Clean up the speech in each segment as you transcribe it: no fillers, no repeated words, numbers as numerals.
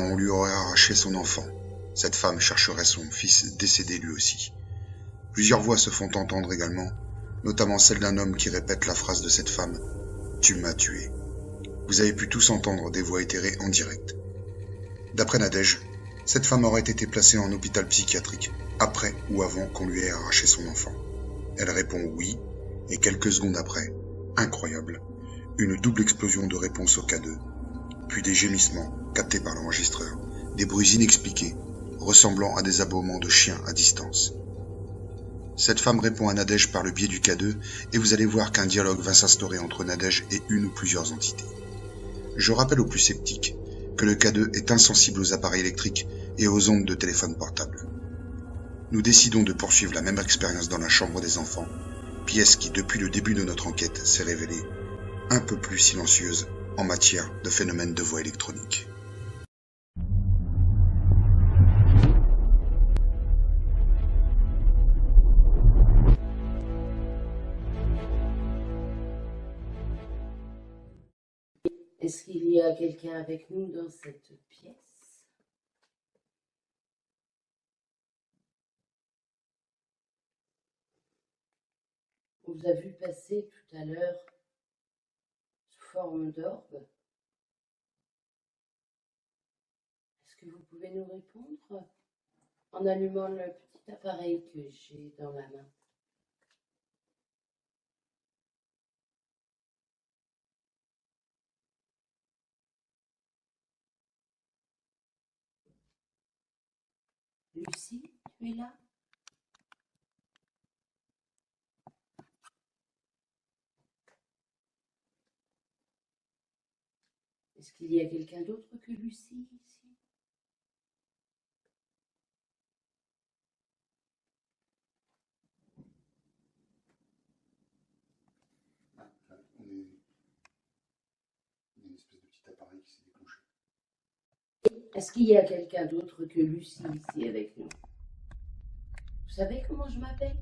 on lui aurait arraché son enfant. Cette femme chercherait son fils décédé lui aussi. Plusieurs voix se font entendre également, notamment celle d'un homme qui répète la phrase de cette femme « Tu m'as tué ». Vous avez pu tous entendre des voix éthérées en direct. D'après Nadège, cette femme aurait été placée en hôpital psychiatrique, après ou avant qu'on lui ait arraché son enfant. Elle répond oui, et quelques secondes après, incroyable, une double explosion de réponse au K2, puis des gémissements captés par l'enregistreur, des bruits inexpliqués, ressemblant à des aboiements de chiens à distance. Cette femme répond à Nadège par le biais du K2, et vous allez voir qu'un dialogue va s'instaurer entre Nadège et une ou plusieurs entités. Je rappelle aux plus sceptiques que le K2 est insensible aux appareils électriques et aux ondes de téléphone portable. Nous décidons de poursuivre la même expérience dans la chambre des enfants, pièce qui depuis le début de notre enquête s'est révélée un peu plus silencieuse en matière de phénomènes de voix électroniques. Est-ce qu'il y a quelqu'un avec nous dans cette pièce? On vous a vu passer tout à l'heure sous forme d'orbe. Est-ce que vous pouvez nous répondre en allumant le petit appareil que j'ai dans la main? Lucie, tu es là? Est-ce qu'il y a quelqu'un d'autre que Lucie ici? Il y a une espèce de petit appareil qui s'est déclenché. Est-ce qu'il y a quelqu'un d'autre que Lucie ici avec nous? Vous savez comment je m'appelle?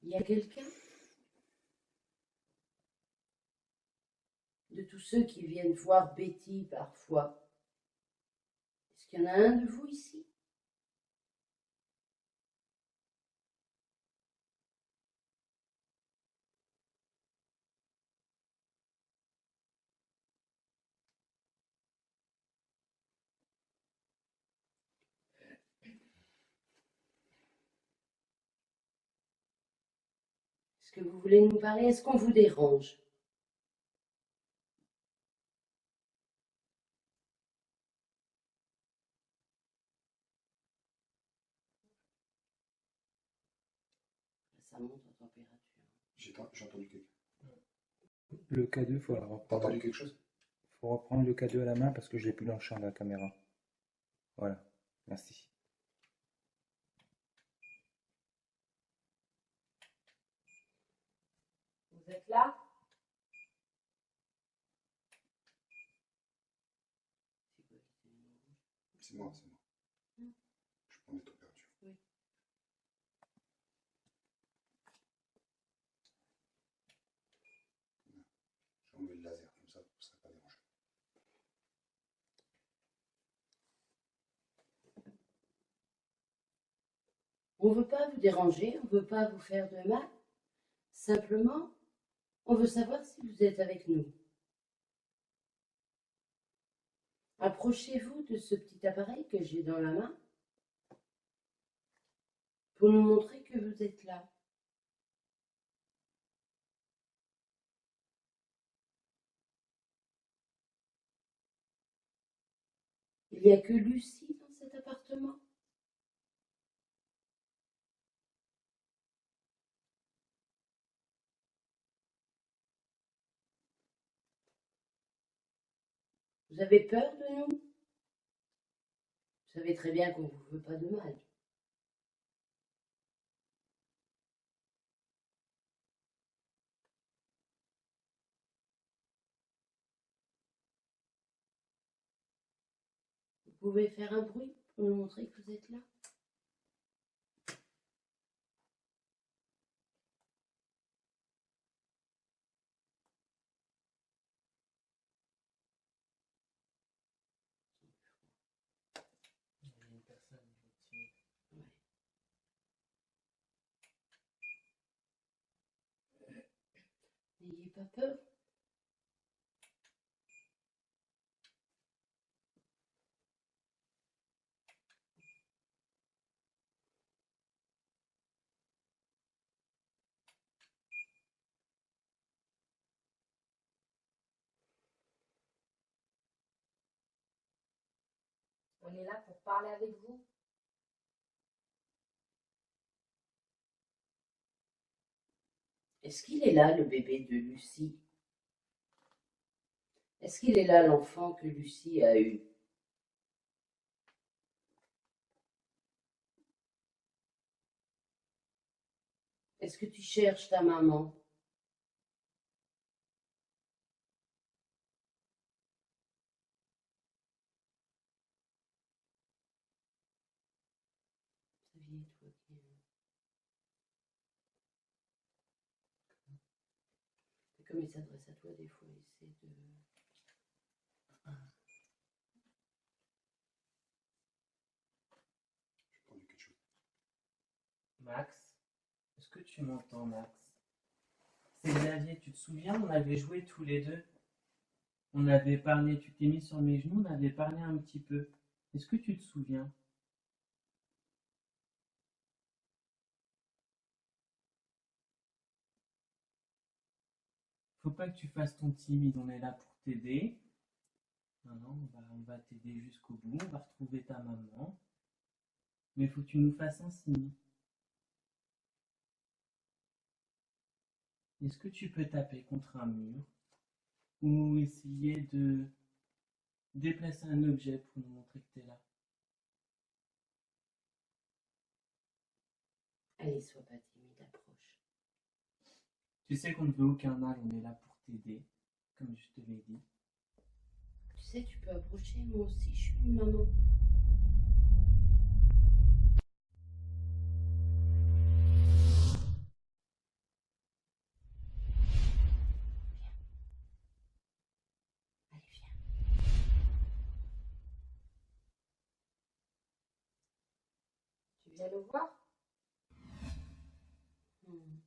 Il y a quelqu'un de tous ceux qui viennent voir Betty parfois? Est-ce qu'il y en a un de vous ici? Est-ce que vous voulez nous parler? Est-ce qu'on vous dérange? Ça monte en température. J'ai entendu quelqu'un. Le K2, faut T'as reprendre. entendu quelque chose? Faut reprendre le K2 à la main parce que je l'ai plus dans le champ de la caméra. Voilà, merci. Vous êtes là? C'est moi, c'est moi. Je prends les températures. Oui. J'ai enlevé le laser, comme ça, vous ne serez pas dérangé. On ne veut pas vous déranger, on ne veut pas vous faire de mal. Simplement, on veut savoir si vous êtes avec nous. Approchez-vous de ce petit appareil que j'ai dans la main pour nous montrer que vous êtes là. Il n'y a que Lucie dans cet appartement. Vous avez peur de nous? Vous savez très bien qu'on ne vous veut pas de mal. pouvez faire un bruit pour nous montrer que vous êtes là? Il y a une personne, Ouais. N'ayez pas peur. On est là pour parler avec vous. Est-ce qu'il est là, le bébé de Lucie? Est-ce qu'il est là, l'enfant que Lucie a eu? Est-ce que tu cherches ta maman? Xavier, toi qui comme il s'adresse à toi, des fois, essaie de... J'ai entendu quelque chose. Max, est-ce que tu m'entends, Max? C'est Xavier, tu te souviens, on avait joué tous les deux. On avait parlé, tu t'es mis sur mes genoux, on avait parlé un petit peu. Est-ce que tu te souviens? Faut pas que tu fasses ton timide, on est là pour t'aider. Non, non, on va t'aider jusqu'au bout, on va retrouver ta maman. Mais faut que tu nous fasses un signe. Est-ce que tu peux taper contre un mur ou essayer de déplacer un objet pour nous montrer que tu es là? Allez, sois pas timide, approche. Tu sais qu'on ne veut aucun mal, on est là pour t'aider, comme je te l'ai dit. Tu sais, tu peux approcher, moi aussi, je suis une maman. Allez, viens. Tu viens nous voir? Hmm.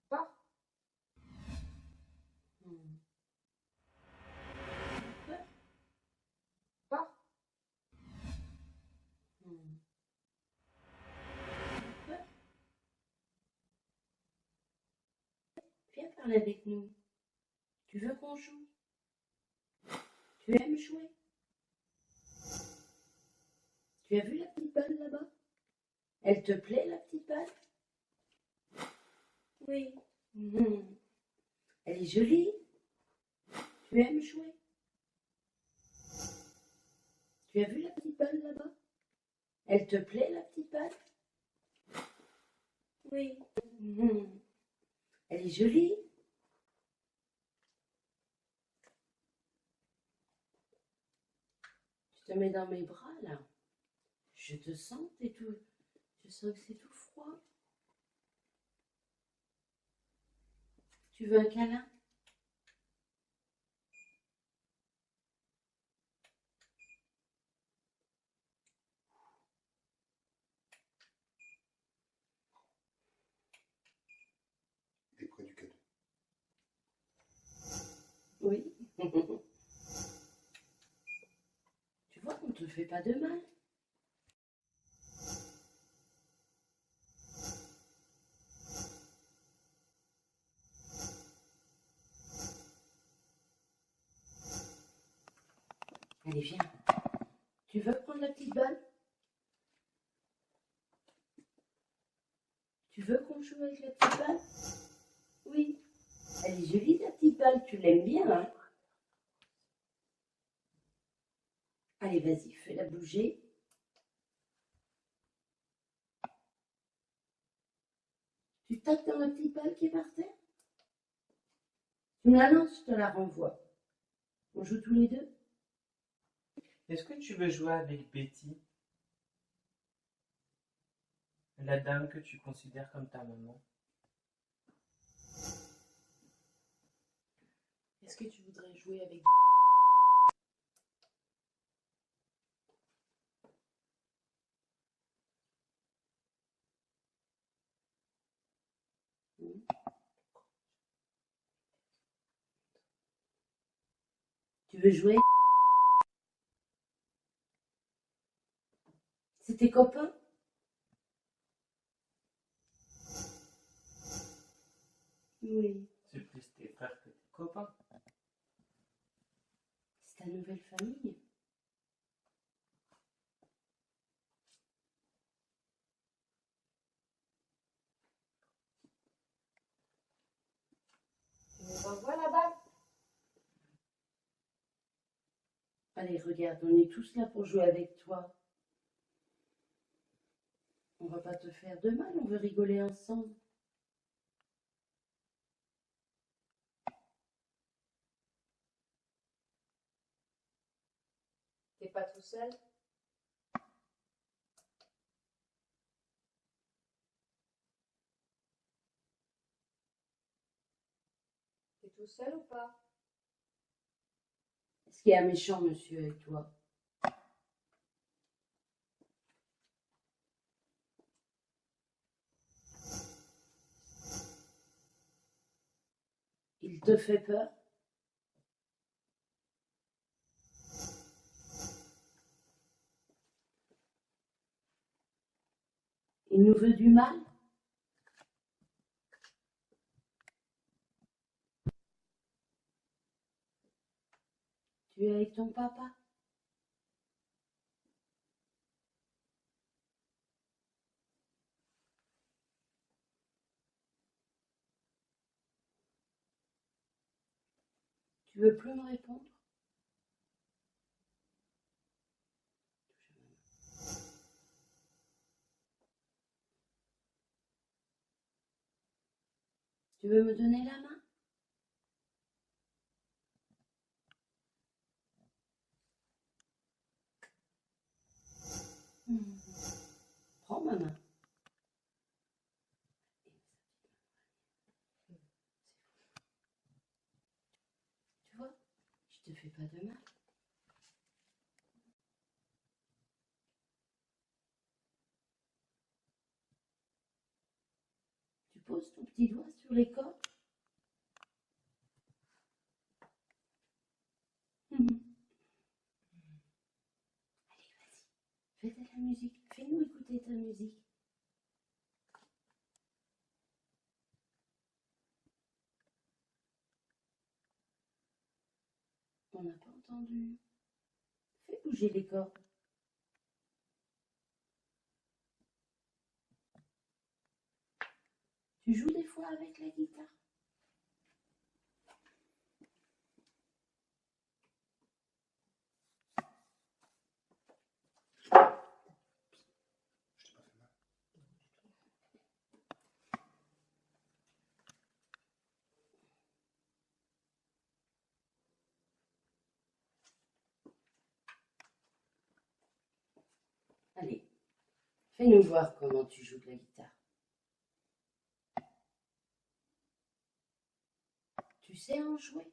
Pas? Hmm. Pas? Hmm. Viens parler avec nous. Tu veux qu'on joue? Tu aimes jouer? Tu as vu la petite balle là-bas? Elle te plaît, la petite balle? Oui. Hmm. Elle est jolie. Tu aimes jouer? Tu as vu la petite balle là-bas? Elle te plaît, la petite balle? Oui. Hmm. Elle est jolie. Tu te mets dans mes bras là. Je te sens, t'es tout. Je sens que c'est tout froid. Tu veux un câlin? T'es près du cadeau. Oui. Tu vois qu'on te fait pas de mal. Allez, viens. Tu veux prendre la petite balle? Tu veux qu'on joue avec la petite balle? Oui. Elle est jolie, ta petite balle. Tu l'aimes bien, hein? Allez, vas-y, fais-la bouger. Tu tapes dans la petite balle qui est par terre? Tu me la lances, je te la renvoie. On joue tous les deux? Est-ce que tu veux jouer avec Betty, la dame que tu considères comme ta maman? Est-ce que tu voudrais jouer avec... Tu veux jouer? C'est tes copains? Oui. C'est plus tes frères que tes copains. C'est ta nouvelle famille? Tu me revois là-bas? Allez, regarde, on est tous là pour jouer avec toi. On va pas te faire de mal, on veut rigoler ensemble. T'es pas tout seul? T'es tout seul ou pas? Est-ce qu'il y a un méchant monsieur avec toi? Il te fait peur? Il nous veut du mal? Tu es avec ton papa? Tu veux plus me répondre? Tu veux me donner la main? Prends ma main. Tu vois, je te fais pas de mal. Tu poses ton petit doigt sur les cordes. Allez, vas-y, fais de la musique. Fais-nous écouter ta musique. On n'a pas entendu. Fais bouger les cordes. Tu joues des fois avec la guitare? Je t'ai pas fait mal. Allez, fais-nous voir comment tu joues de la guitare. Tu sais en jouer?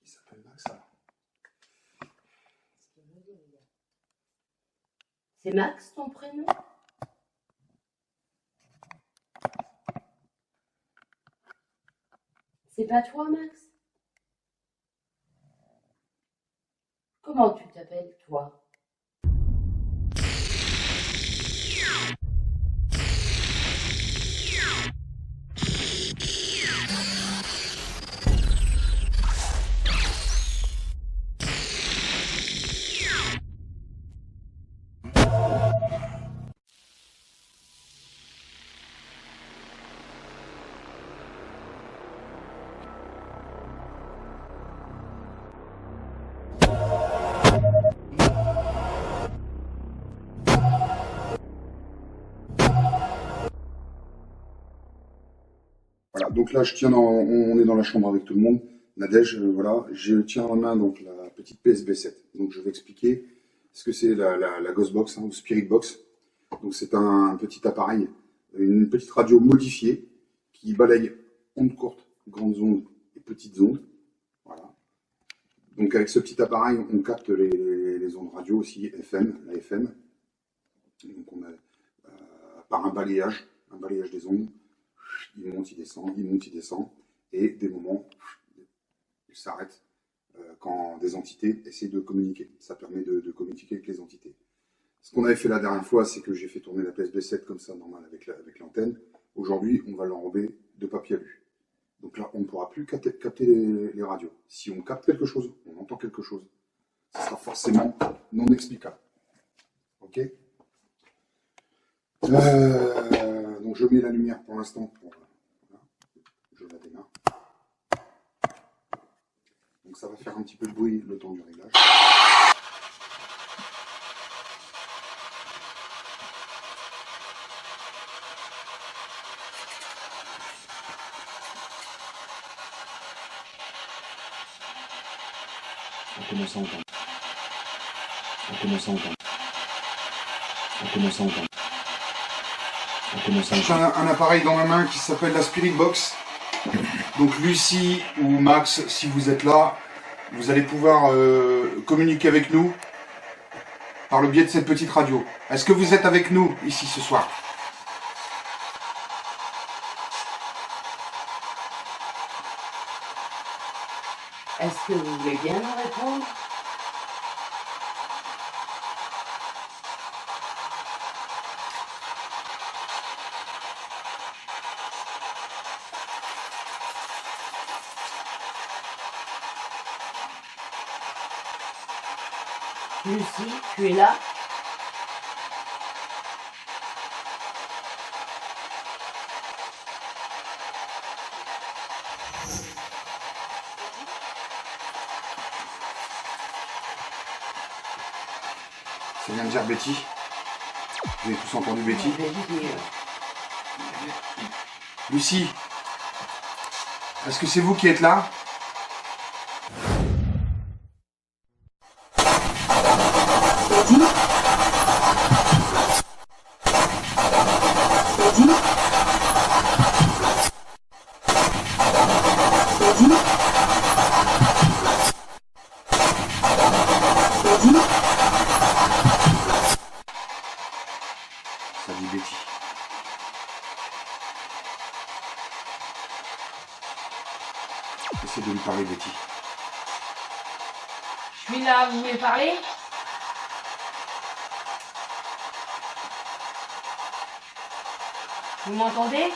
Il s'appelle Max alors. Ce qu'il me dit, le gars. C'est Max ton prénom? C'est pas toi, Max? Comment tu t'appelles, toi? donc là, on est dans la chambre avec tout le monde. Nadège, voilà, je tiens en main donc la petite PSB 7. Donc je vais expliquer ce que c'est la Ghost Box, hein, ou Spirit Box. Donc c'est un petit appareil, une petite radio modifiée qui balaye ondes courtes, grandes ondes et petites ondes. Voilà. Donc avec ce petit appareil, on capte les ondes radio aussi, FM, la FM. Donc on a par un balayage des ondes, il monte, il descend, il monte, il descend, et des moments, il s'arrête quand des entités essaient de communiquer. Ça permet de communiquer avec les entités. Ce qu'on avait fait la dernière fois, c'est que j'ai fait tourner la PSB7 comme ça, normal, avec l'antenne. Aujourd'hui, on va l'enrober de papier alu. Donc là, on ne pourra plus capter les radios. Si on capte quelque chose, on entend quelque chose, ce sera forcément non explicable. Ok ? Donc je mets la lumière pour l'instant. Voilà. Je la démarre. Donc ça va faire un petit peu de bruit le temps du réglage. On commence à entendre. On commence à entendre. On commence à entendre. J'ai un appareil dans ma main qui s'appelle la Spirit Box. Donc Lucie ou Max, si vous êtes là, vous allez pouvoir communiquer avec nous par le biais de cette petite radio. Est-ce que vous êtes avec nous ici ce soir? Est-ce que vous voulez bien me répondre? Lucie, tu es là? Ça vient de dire Betty. Vous avez tous entendu Betty? Lucie, est-ce que c'est vous qui êtes là? Ça dit Betty. Essayez de lui parler, Betty. Je suis là, vous voulez parler? Vous m'entendez?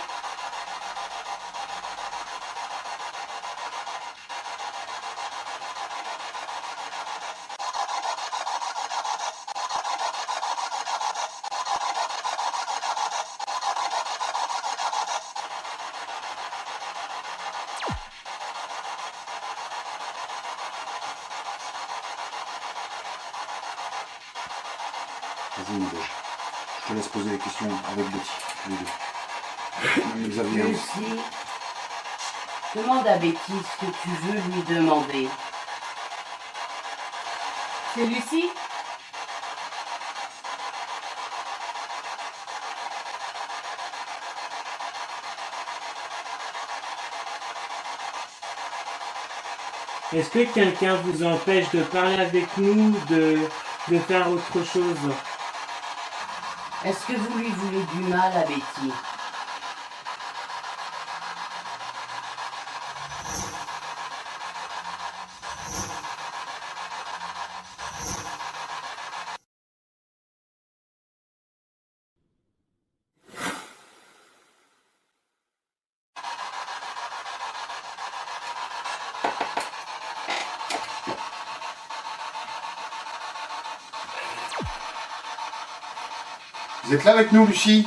Vas-y, Nadège. Je te laisse poser les questions avec Betty, tous les deux. Même Xavier. Lucie, demande à Betty ce que tu veux lui demander. C'est Lucie? Est-ce que quelqu'un vous empêche de parler avec nous, de faire autre chose? Est-ce que vous lui voulez du mal à Betty? Vous êtes là avec nous, Lucie?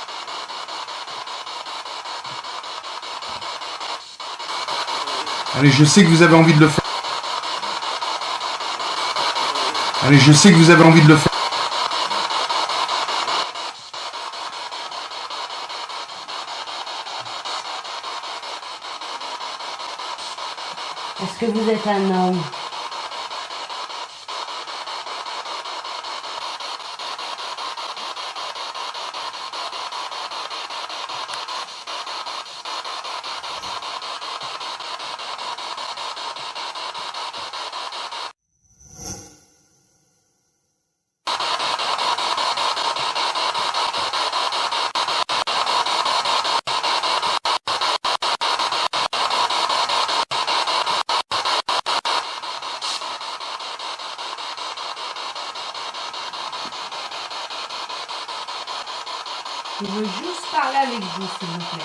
Allez, je sais que vous avez envie de le faire. Allez, je sais que vous avez envie de le faire. Est-ce que vous êtes un homme? Je veux juste parler avec vous, s'il vous plaît.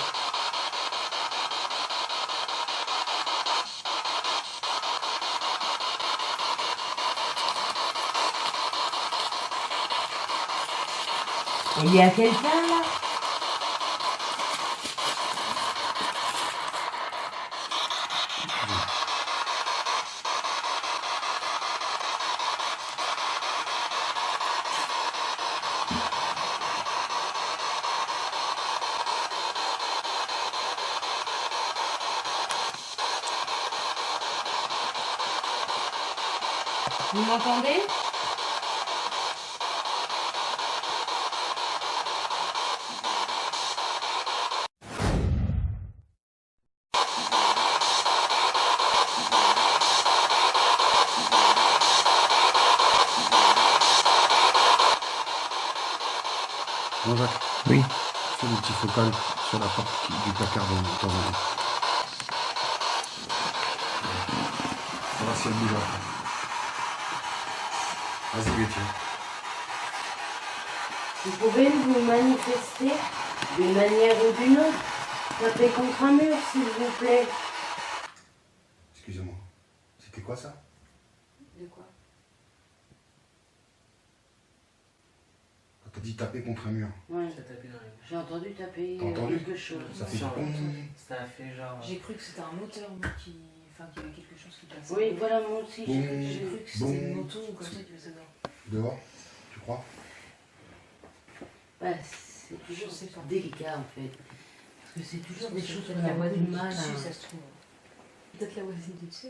Il y a quelqu'un là? Vous m'entendez? Jean-Jacques, Oui. fais le petit focal sur la porte du placard de temps en temps. On va voir si elle bouge après. Vas-y, Betty. Vous pouvez vous manifester d'une manière ou d'une autre? Tapez contre un mur, s'il vous plaît. Excusez-moi. C'était quoi ça? De quoi? Quand t'as dit taper contre un mur. Ouais, Ça tapait dans les mains. j'ai entendu taper T'as entendu quelque chose. Ça fait Ça, boum. ça a fait genre. J'ai cru que c'était un moteur moi, qu'il y avait quelque chose qui passait. Oui, voilà, moi aussi. Boum. J'ai cru que c'était Boum. une moto ou comme ça qui faisait ça. Dehors, tu crois? Bah, c'est toujours Je sais pas. délicat en fait. Parce que c'est toujours des choses Peut-être qu'on la a voisine du du mal dessus, à... ça se trouve. Peut-être la voisine du dessus.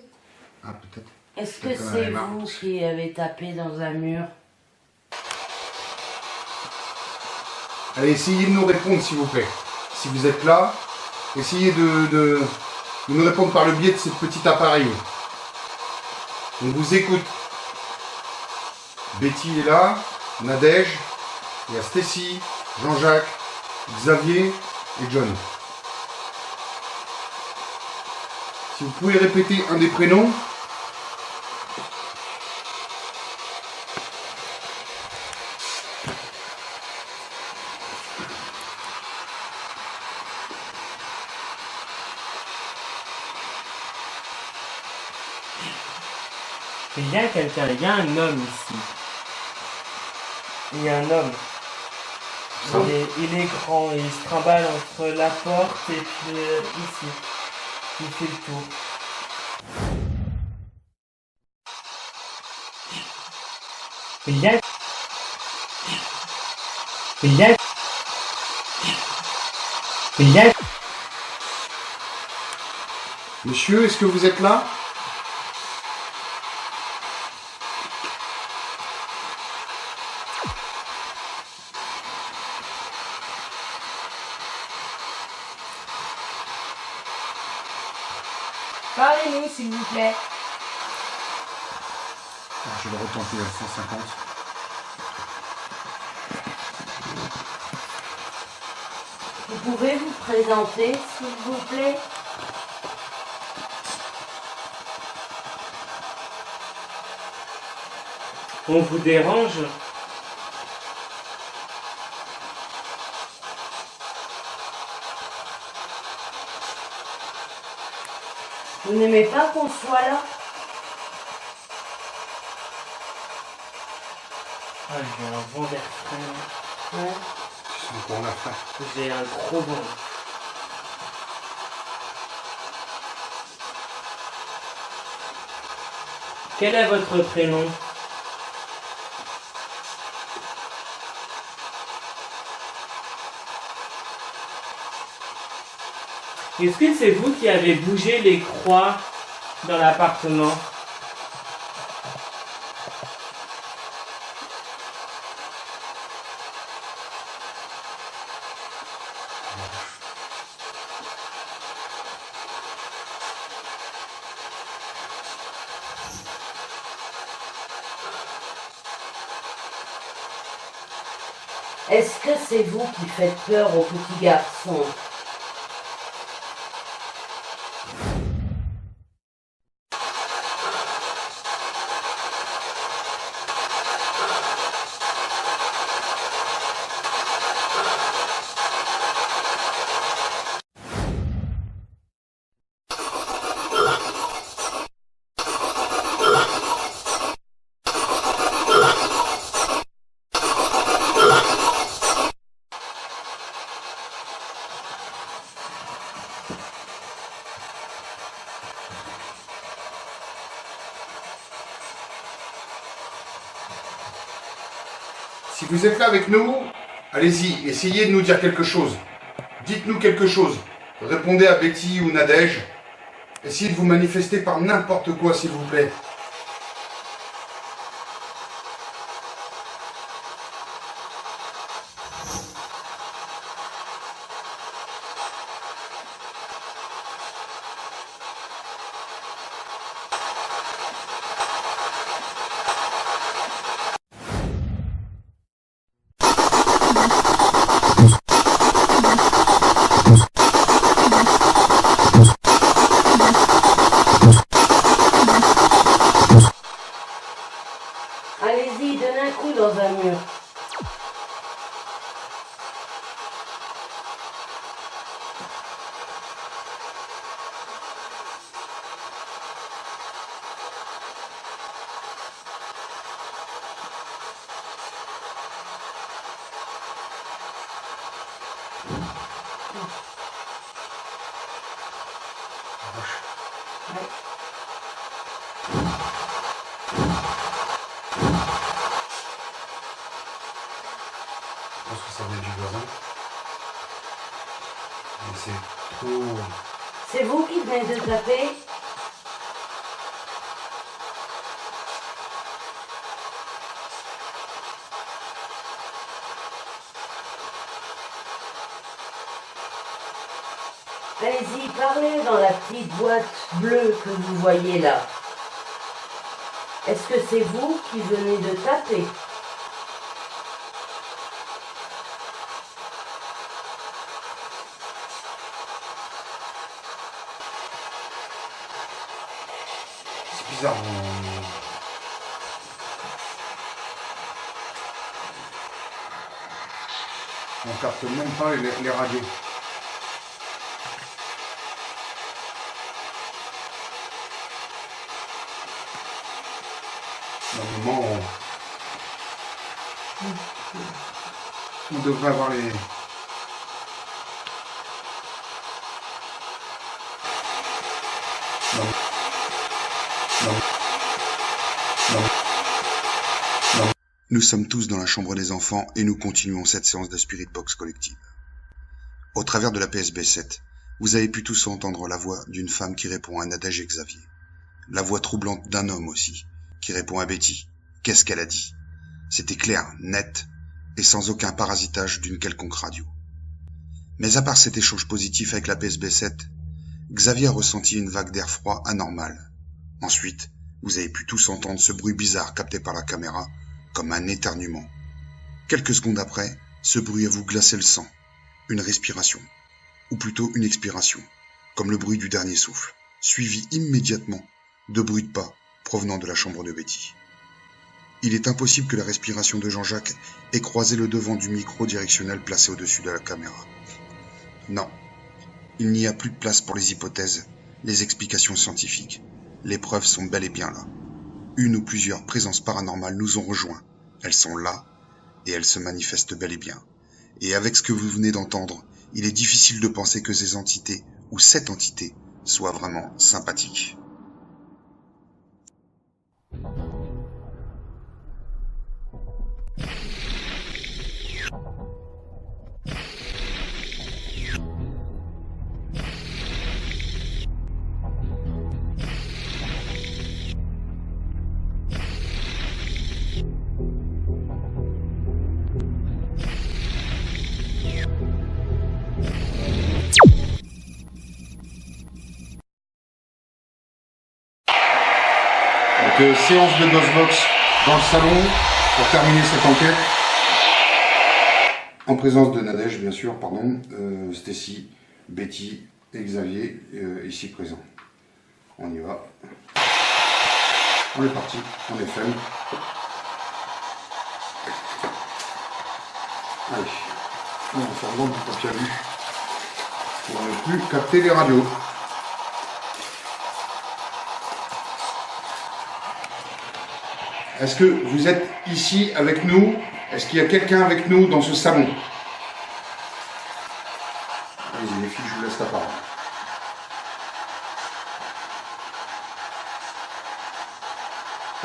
Ah, peut-être. Est-ce que Peut-être qu'on en c'est avait marre. vous qui avez tapé dans un mur? Allez, essayez de nous répondre, s'il vous plaît. Si vous êtes là, essayez de nous répondre par le biais de ce petit appareil. On vous écoute. Betty est là, Nadège, il y a Stacy, Jean-Jacques, Xavier et John. Si vous pouvez répéter un des prénoms. Il y a quelqu'un, il y a un homme ici. Il y a un homme. Il est grand, il se trimballe entre la porte et puis ici. Il fait le tour. Il y a... Il y a... Il y a... Monsieur, est-ce que vous êtes là? Parlez-nous, s'il vous plaît. Je vais retenter à 150. Vous pouvez vous présenter, s'il vous plaît? On vous dérange? Vous n'aimez pas qu'on soit là? Ah, j'ai un vent d'air frais. Ouais. Tu sens qu'on a faim. J'ai un gros vent. Quel est votre prénom? Est-ce que c'est vous qui avez bougé les croix dans l'appartement? Est-ce que c'est vous qui faites peur aux petits garçons? Si vous êtes là avec nous, allez-y, essayez de nous dire quelque chose. Dites-nous quelque chose. Répondez à Betty ou Nadège. Essayez de vous manifester par n'importe quoi, s'il vous plaît. Allez-y, donne un coup dans un mur. Ouais. Je pense que ça vient du voisin. Mais c'est trop... C'est vous qui venez de taper? Allez-y, parlez dans la petite boîte bleue que vous voyez là. Est-ce que c'est vous qui venez de taper? C'est bizarre. On capte même pas les radios. Normalement, on devrait avoir les... Non. Non. Non. Non. Nous sommes tous dans la chambre des enfants et nous continuons cette séance de Spirit Box collective. Au travers de la PSB 7, vous avez pu tous entendre la voix d'une femme qui répond à Nadège et Xavier. La voix troublante d'un homme aussi, qui répond à Betty. Qu'est-ce qu'elle a dit? C'était clair, net, et sans aucun parasitage d'une quelconque radio. Mais à part cet échange positif avec la PSB 7, Xavier a ressenti une vague d'air froid anormale. Ensuite, vous avez pu tous entendre ce bruit bizarre capté par la caméra, comme un éternuement. Quelques secondes après, ce bruit a vous glacé le sang, une respiration, ou plutôt une expiration, comme le bruit du dernier souffle, suivi immédiatement de bruits de pas provenant de la chambre de Betty. Il est impossible que la respiration de Jean-Jacques ait croisé le devant du micro directionnel placé au-dessus de la caméra. Non, il n'y a plus de place pour les hypothèses, les explications scientifiques. Les preuves sont bel et bien là. Une ou plusieurs présences paranormales nous ont rejoints. Elles sont là, et elles se manifestent bel et bien. Et avec ce que vous venez d'entendre, il est difficile de penser que ces entités, ou cette entité, soit vraiment sympathique. Donc séance de Ghostbox dans le salon pour terminer cette enquête. En présence de Nadège, bien sûr, pardon, Stacy, Betty et Xavier, ici présents. On y va. On est parti, on est ferme. Allez, on va faire vendre du papier à vue pour ne plus capter les radios. Est-ce que vous êtes ici avec nous? Est-ce qu'il y a quelqu'un avec nous dans ce salon? Allez-y les filles, je vous laisse la parole.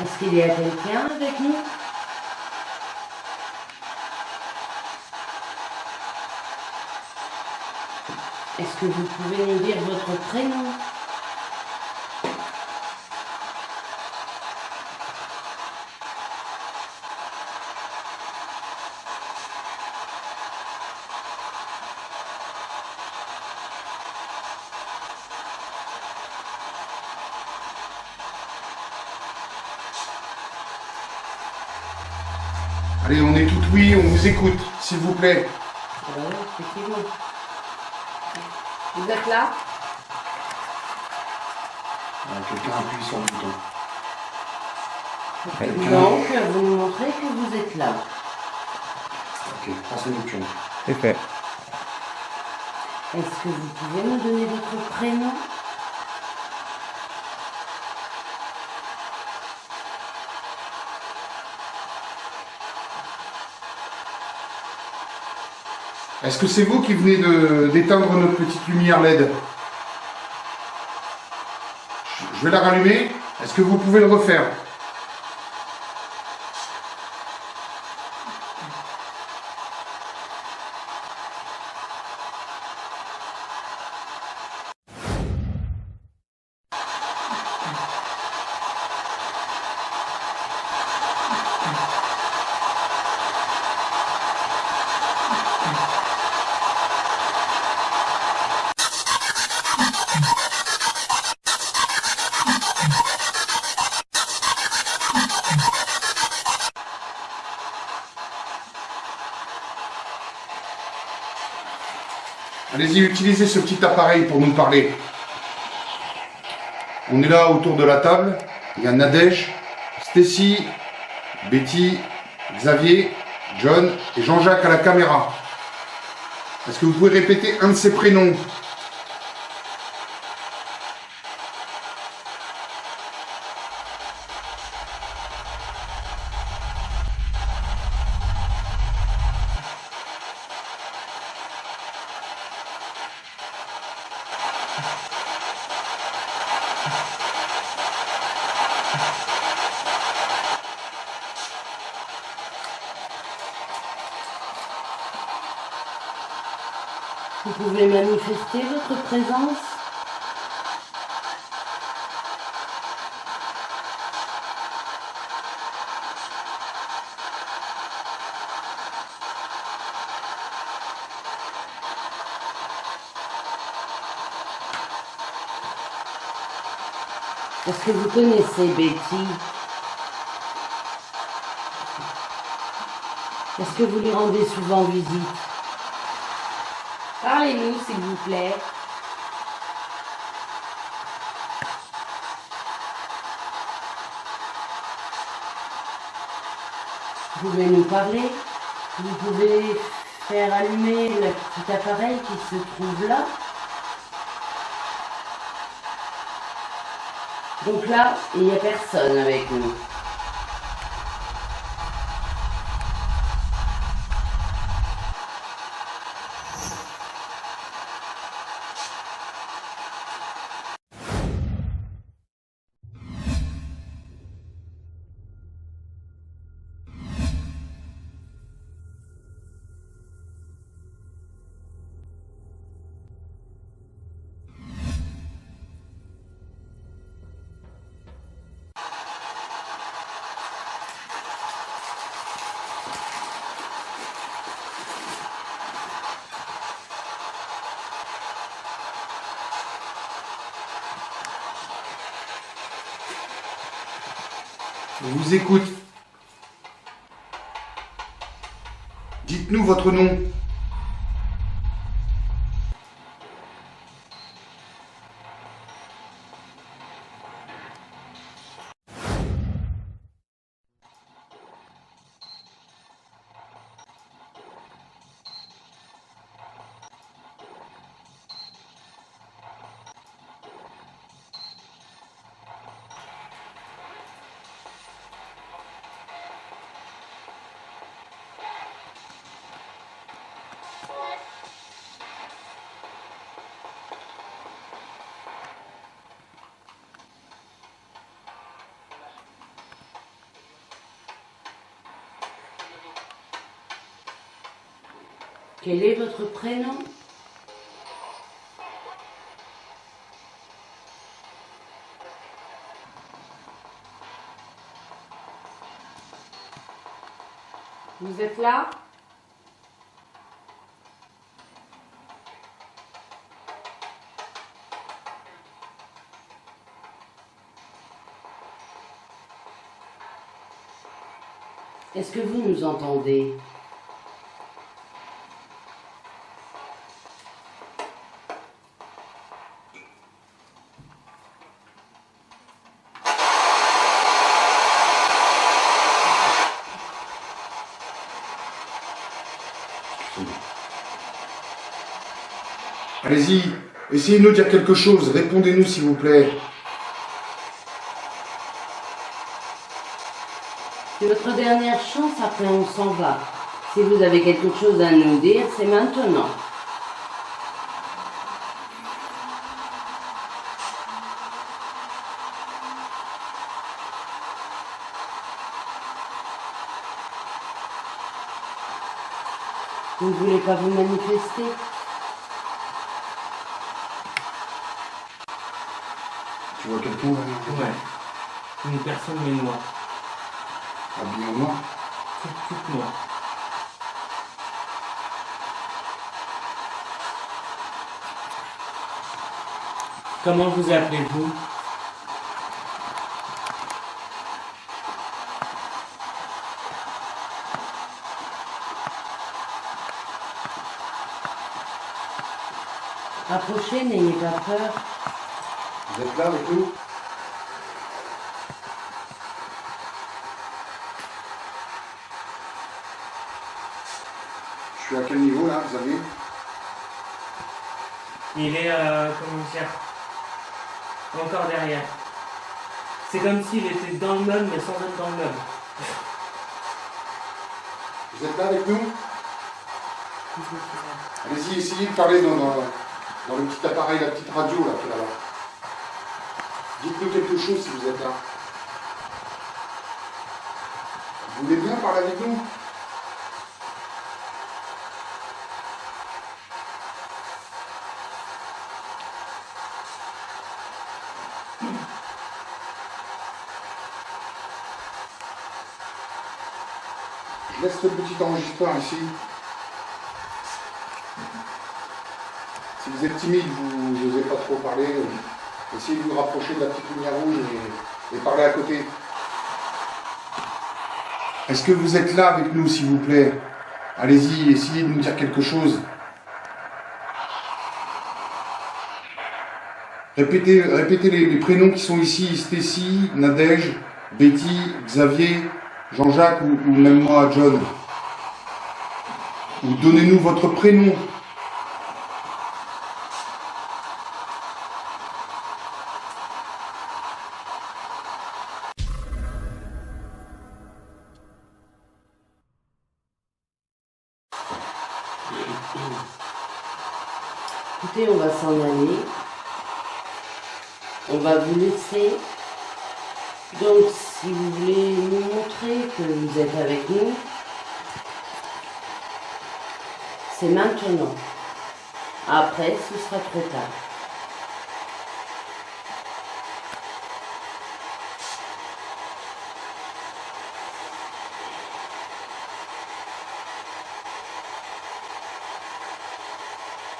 Est-ce qu'il y a quelqu'un avec nous? Est-ce que vous pouvez nous dire votre prénom? Allez, on est tout oui, on vous écoute, s'il vous plaît. Ah bah oui, effectivement. Vous êtes là? Quelqu'un appuie sur le bouton. Donc, vous nous montrez que vous êtes là. Ok, passez le pion. C'est fait. Est-ce que vous pouvez me donner votre prénom? Est-ce que c'est vous qui venez d'éteindre notre petite lumière LED? Je vais la rallumer. Est-ce que vous pouvez le refaire? Allez-y, utilisez ce petit appareil pour nous parler. On est là autour de la table. Il y a Nadège, Stacy, Betty, Xavier, John et Jean-Jacques à la caméra. Est-ce que vous pouvez répéter un de ces prénoms? Vous pouvez manifester votre présence? Est-ce que vous connaissez Betty? Est-ce que vous lui rendez souvent visite? Parlez-nous, s'il vous plaît. Vous pouvez nous parler? Vous pouvez faire allumer le petit appareil qui se trouve là? Donc là, il n'y a personne avec nous. On vous écoute. Dites-nous votre nom. Quel est votre prénom? Vous êtes là? Est-ce que vous nous entendez? Allez-y, essayez de nous dire quelque chose. Répondez-nous, s'il vous plaît. C'est votre dernière chance, après on s'en va. Si vous avez quelque chose à nous dire, c'est maintenant. Vous ne voulez pas vous manifester? Tu vois quelqu'un là? Ouais. Une personne mais noire. Habillé en noir? Toute noire. Comment vous appelez-vous? Approchez, n'ayez pas peur. Vous êtes là avec nous? Je suis à quel niveau là, vous avez? Il est, comment dire, encore derrière. C'est comme s'il était dans le meuble, mais sans être dans le meuble. Vous êtes là avec nous? Allez-y, essayez de parler dans le petit appareil, la petite radio là, qui est là-bas. Dites-nous quelque chose si vous êtes là. Vous voulez bien parler avec nous? Je laisse le petit enregistreur ici. Si vous êtes timide, vous n'osez pas trop parler, essayez de vous rapprocher de la petite lumière rouge et parler à côté. Est-ce que vous êtes là avec nous, s'il vous plaît? Allez-y, essayez de nous dire quelque chose. Répétez les prénoms qui sont ici, Stacy, Nadège, Betty, Xavier, Jean-Jacques ou même moi, John. Ou donnez-nous votre prénom. Écoutez, on va s'en aller. On va vous laisser. Donc, si vous voulez nous montrer que vous êtes avec nous, c'est maintenant. Après, ce sera trop tard.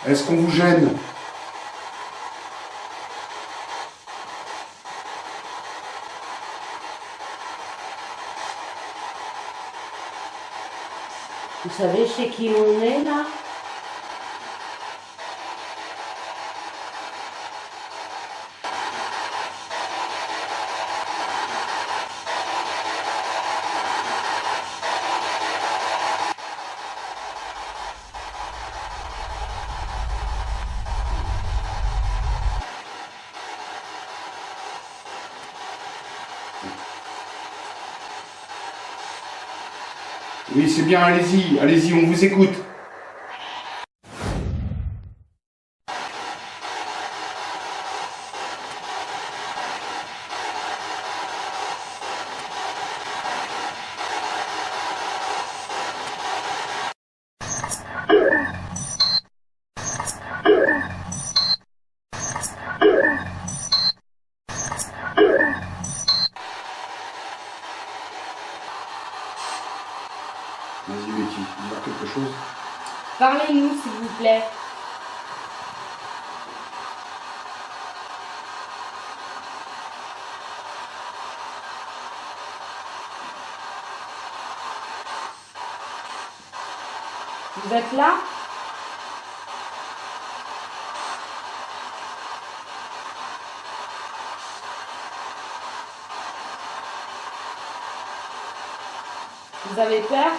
Est-ce qu'on vous gêne? Vous savez chez qui on est là? Oui, c'est bien, allez-y, allez-y, on vous écoute. Vas-y, Betty, dis-leur quelque chose. Parlez-nous, s'il vous plaît. Vous êtes là? Vous avez peur?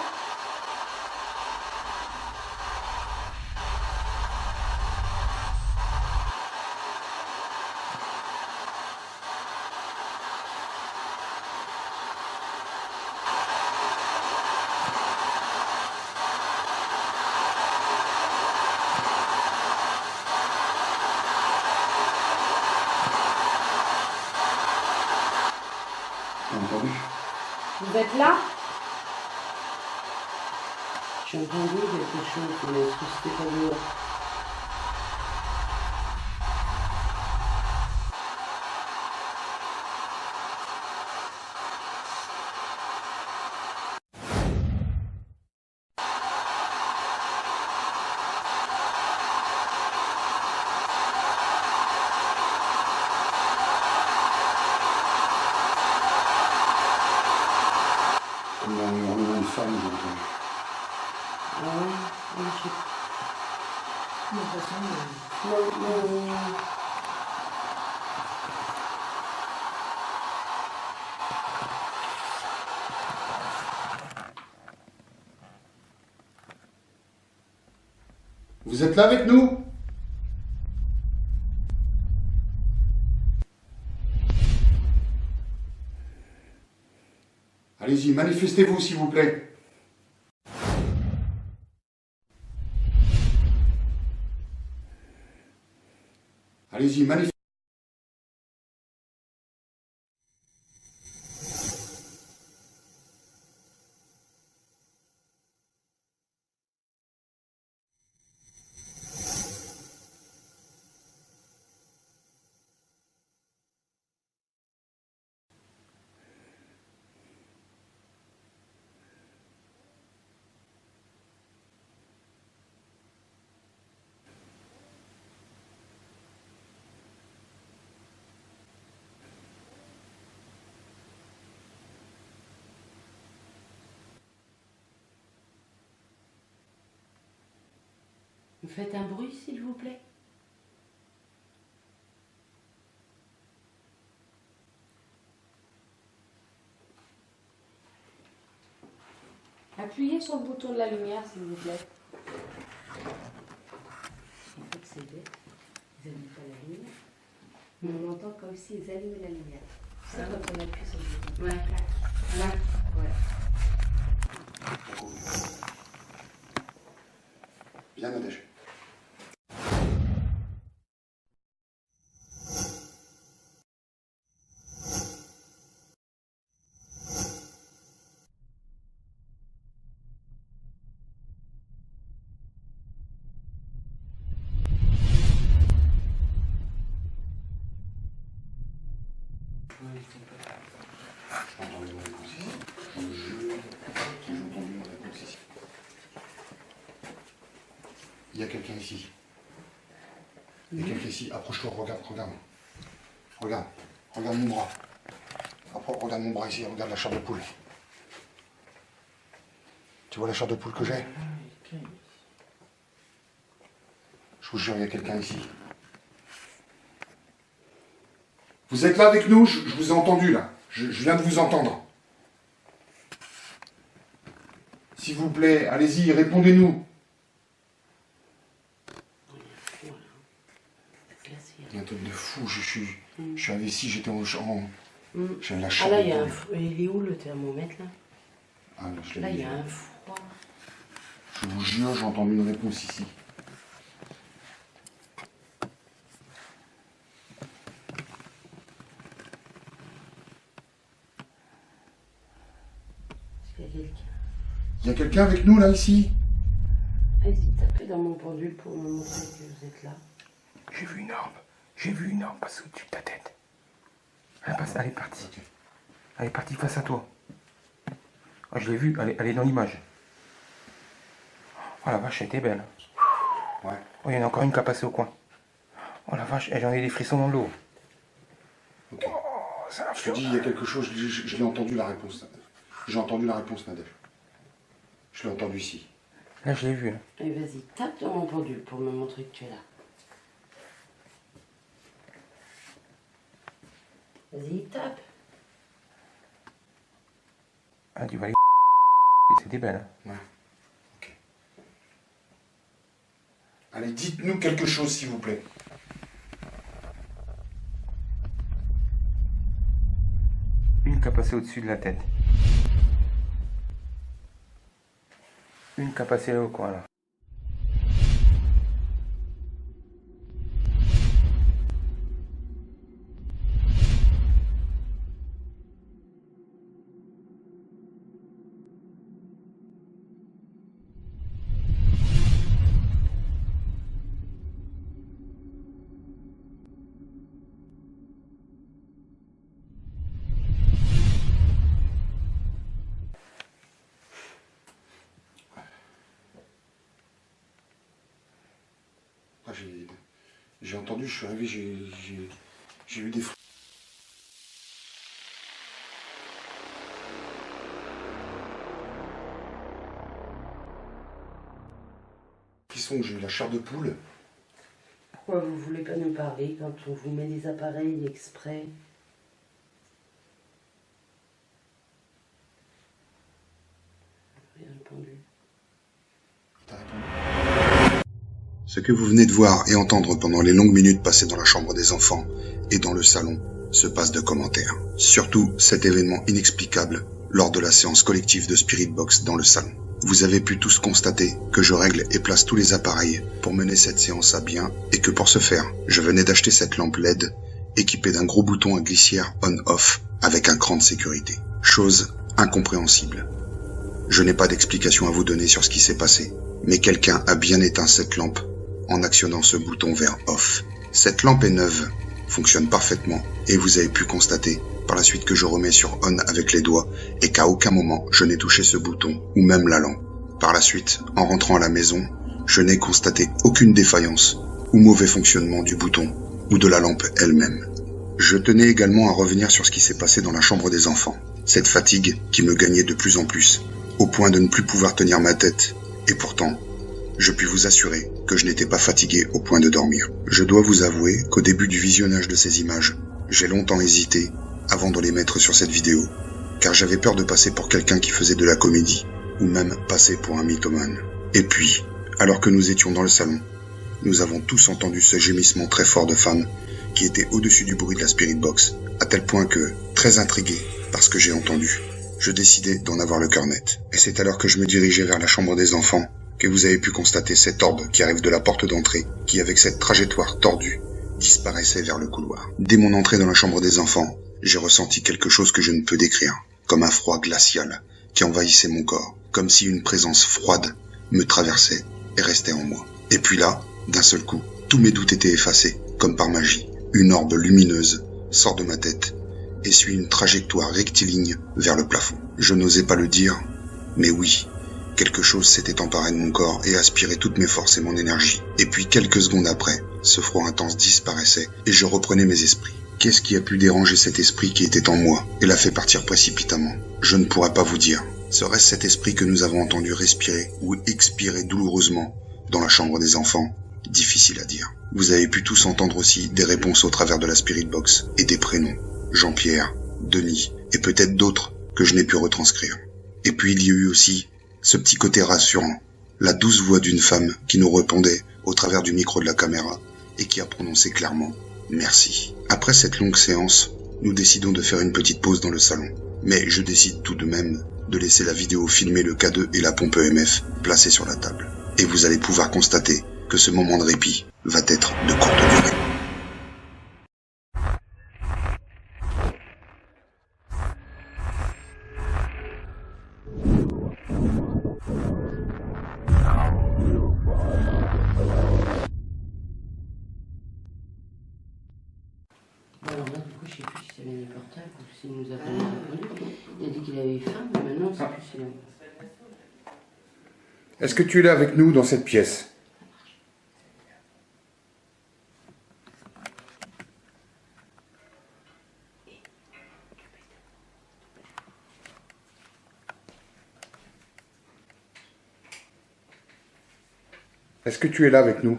T'as entendu? Vous êtes là? J'ai entendu quelque chose, mais est-ce que c'était pas dehors? Comme un hurlement de femme, j'ai entendu. Ah ouais? Ouais, je sais pas. Non. Vous êtes là avec nous? Allez-y, manifestez-vous, s'il vous plaît. Allez-y, manifestez-vous. Vous faites un bruit, s'il vous plaît? Appuyez sur le bouton de la lumière, s'il vous plaît. En fait, c'est bête. Ils n'allument pas la lumière. Mais on entend comme s'ils allumaient la lumière. C'est ça quand on appuie sur le bouton. Ouais. Là. Ouais. Bien, Nadège. J'ai entendu une réponse ici. Je vous jure que j'ai entendu une réponse ici. Il y a quelqu'un ici. Il y a quelqu'un ici. Approche-toi, regarde. Regarde mon bras. Regarde mon bras ici, regarde la chair de poule. Tu vois la chair de poule que j'ai? Je vous jure, il y a quelqu'un ici. Vous êtes là avec nous? Je vous ai entendu là. Je viens de vous entendre. S'il vous plaît, allez-y, répondez-nous. Il y a un truc de fou, je suis arrivé ici, j'étais j'avais la Ah chair là, de il y a un poule. froid. Il est où le thermomètre là? Ah, là, je l'ai Là, il mis. y a un froid. Je vous jure, j'ai entendu une réponse ici. Il y a quelqu'un. Il y a quelqu'un avec nous là, ici? Allez-y, tapez dans mon pendule pour me montrer que vous êtes là. J'ai vu une orbe passer au-dessus de ta tête. Elle est partie. Ok. Elle est partie face à toi. Ah, je l'ai vue, elle est dans l'image. Oh la vache, elle était belle. Ouais. Oh, il y en a encore une qui a passé au coin. Oh la vache, j'en ai des frissons dans le dos. Ok. Oh, ça a Je te dis, il y a quelque chose, je l'ai entendu la réponse. J'ai entendu la réponse, Nadège. Je l'ai entendu ici. Là, je l'ai vue. Là. Allez, vas-y, tape dans mon pendule pour me montrer que tu es là. Vas-y, tape. Ah, tu vas aller. C'était belle. Hein. Ouais. Ok. Allez, dites-nous quelque chose, s'il vous plaît. Une qui a passé au-dessus de la tête. Une qui a passé là au coin, là. Ah, j'ai entendu, je suis arrivé, j'ai eu des frissons, j'ai eu la chair de poule. Pourquoi vous voulez pas nous parler quand on vous met des appareils exprès? Rien répondu. T'as répondu. Ce que vous venez de voir et entendre pendant les longues minutes passées dans la chambre des enfants et dans le salon se passe de commentaires. Surtout cet événement inexplicable lors de la séance collective de Spirit Box dans le salon. Vous avez pu tous constater que je règle et place tous les appareils pour mener cette séance à bien et que pour ce faire, je venais d'acheter cette lampe LED équipée d'un gros bouton à glissière on-off avec un cran de sécurité. Chose incompréhensible. Je n'ai pas d'explication à vous donner sur ce qui s'est passé, mais quelqu'un a bien éteint cette lampe en actionnant ce bouton vers off. Cette lampe est neuve, fonctionne parfaitement et vous avez pu constater par la suite que je remets sur on avec les doigts et qu'à aucun moment je n'ai touché ce bouton ou même la lampe. Par la suite, en rentrant à la maison, je n'ai constaté aucune défaillance ou mauvais fonctionnement du bouton ou de la lampe elle-même. Je tenais également à revenir sur ce qui s'est passé dans la chambre des enfants. Cette fatigue qui me gagnait de plus en plus, au point de ne plus pouvoir tenir ma tête. Et pourtant, je puis vous assurer que je n'étais pas fatigué au point de dormir. Je dois vous avouer qu'au début du visionnage de ces images, j'ai longtemps hésité avant de les mettre sur cette vidéo, car j'avais peur de passer pour quelqu'un qui faisait de la comédie, ou même passer pour un mythomane. Et puis, alors que nous étions dans le salon, nous avons tous entendu ce gémissement très fort de femme qui était au-dessus du bruit de la Spirit Box, à tel point que, très intrigué par ce que j'ai entendu, je décidai d'en avoir le cœur net. Et c'est alors que je me dirigeais vers la chambre des enfants que vous avez pu constater cet orbe qui arrive de la porte d'entrée, qui avec cette trajectoire tordue, disparaissait vers le couloir. Dès mon entrée dans la chambre des enfants, j'ai ressenti quelque chose que je ne peux décrire, comme un froid glacial qui envahissait mon corps, comme si une présence froide me traversait et restait en moi. Et puis là, d'un seul coup, tous mes doutes étaient effacés, comme par magie. Une orbe lumineuse sort de ma tête et suit une trajectoire rectiligne vers le plafond. Je n'osais pas le dire, mais oui, quelque chose s'était emparé de mon corps et aspirait toutes mes forces et mon énergie. Et puis quelques secondes après, ce froid intense disparaissait et je reprenais mes esprits. Qu'est-ce qui a pu déranger cet esprit qui était en moi et l'a fait partir précipitamment? Je ne pourrais pas vous dire. Serait-ce cet esprit que nous avons entendu respirer ou expirer douloureusement dans la chambre des enfants? Difficile à dire. Vous avez pu tous entendre aussi des réponses au travers de la Spirit Box et des prénoms. Jean-Pierre, Denis et peut-être d'autres que je n'ai pu retranscrire. Et puis il y a eu aussi ce petit côté rassurant, la douce voix d'une femme qui nous répondait au travers du micro de la caméra et qui a prononcé clairement « Merci ». Après cette longue séance, nous décidons de faire une petite pause dans le salon. Mais je décide tout de même de laisser la vidéo filmer le K2 et la pompe EMF placés sur la table. Et vous allez pouvoir constater que ce moment de répit va être de courte durée. Alors là, du coup, je sais plus si c'est le portable ou s'il nous a vraiment répondu. Il a dit qu'il avait faim, mais maintenant, on sait plus s'il a. Est-ce que tu es là avec nous dans cette pièce? Est-ce que tu es là avec nous?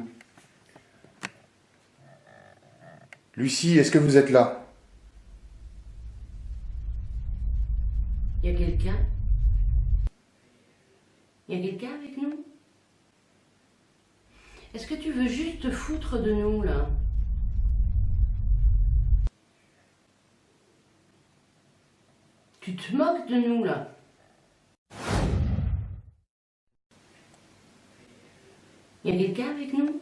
Lucie, est-ce que vous êtes là? Il y a quelqu'un? Il y a quelqu'un avec nous? Est-ce que tu veux juste te foutre de nous, là? Tu te moques de nous, là? Il y a quelqu'un avec nous?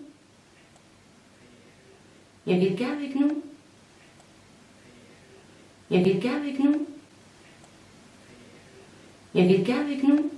Il y a quelqu'un avec nous? Il y a quelqu'un avec nous? Il y a quelqu'un avec nous?